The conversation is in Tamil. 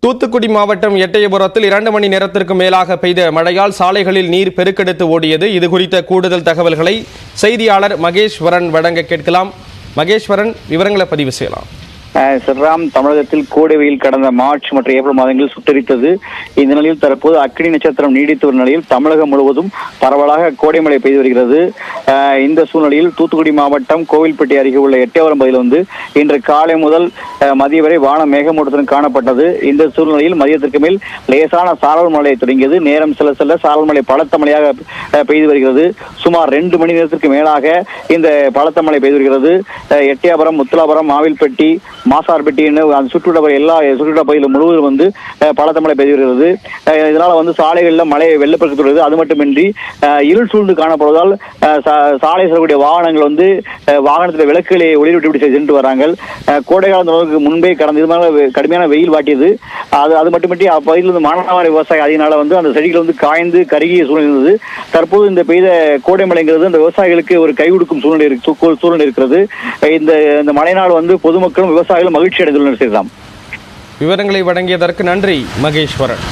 தூத்துக்குடி மாவட்டம் எட்டயபுரத்தில் 2 மணி நேரத்திற்கு மேலாக பெய்த மழையால் சாலைகளில் நீர் பெருக்கெடுத்து ஓடியது. இது குறித்த கூடுதல் தகவல்களை செய்தியாளர் மகேஸ்வரன் வழங்க கேட்கலாம். மகேஸ்வரன், விவரங்களை பதிவு செய்யலாம். ஸ்ரீராம், தமிழகத்தில் கோடை வெயில் கடந்த மார்ச் மற்றும் ஏப்ரல் மாதங்களில் சுட்டரித்தது. இந்த நிலையில் தற்போது அக்னி நட்சத்திரம் நீடித்து வரும் நிலையில் தமிழகம் முழுவதும் பரவலாக கோடை மழை பெய்து வருகிறது. இந்த சூழ்நிலையில் தூத்துக்குடி மாவட்டம் கோவில்பட்டி அருகே உள்ள எட்டயபுரம் பகுதியில் இன்று காலை முதல் மதிய வரை வானம் மேகமூட்டத்துடன் காணப்பட்டது. இந்த சூழ்நிலையில் மதியத்திற்கு மேல் லேசான சாரல் மழை தொடங்கியது. நேரம் செல்ல செல்ல சாரல் மழை பலத்த மழையாக பெய்து வருகிறது. சுமார் 2 மணி நேரத்திற்கு மேலாக இந்த பலத்த மழை பெய்து வருகிறது. எட்டயபுரம், முத்துலாபுரம், மாவில்பட்டி, மாசார்பட்டி அந்த சுற்றுலா பகுதியில் முழுவதும் பலத்த மழை பெய்து வருகிறது. இதனால சாலைகளில் மழை வெள்ளப்பெருக்கு. அது மட்டுமின்றி இருள் சூழ்ந்து காணப்படுவதால் சாலை செல்லக்கூடிய வாகனங்கள் வாகனத்தில் விளக்குகளை ஒளிவிட்டு சென்று வராங்க. கோடை காலத்துக்கு முன்பே கடந்த இது கடுமையான வெயில் வாட்டியது. அது மட்டுமின்றி அப்பகுதியில் மானாவாரி விவசாயம் அதனால அந்த செடிகள் காய்ந்து கருகிய சூழ்நிலை இருந்தது. தற்போது இந்த பெய்த கோடை மழைங்கிறது அந்த விவசாயிகளுக்கு ஒரு கை கொடுக்கும் சூழ்நிலை இருக்கிறது. இந்த மழையினால் பொதுமக்களும் விவசாயிகளும் மகிழ்ச்சி அடைந்துள்ளனர். விவரங்களை வழங்கியதற்கு நன்றி மகேஸ்வரன்.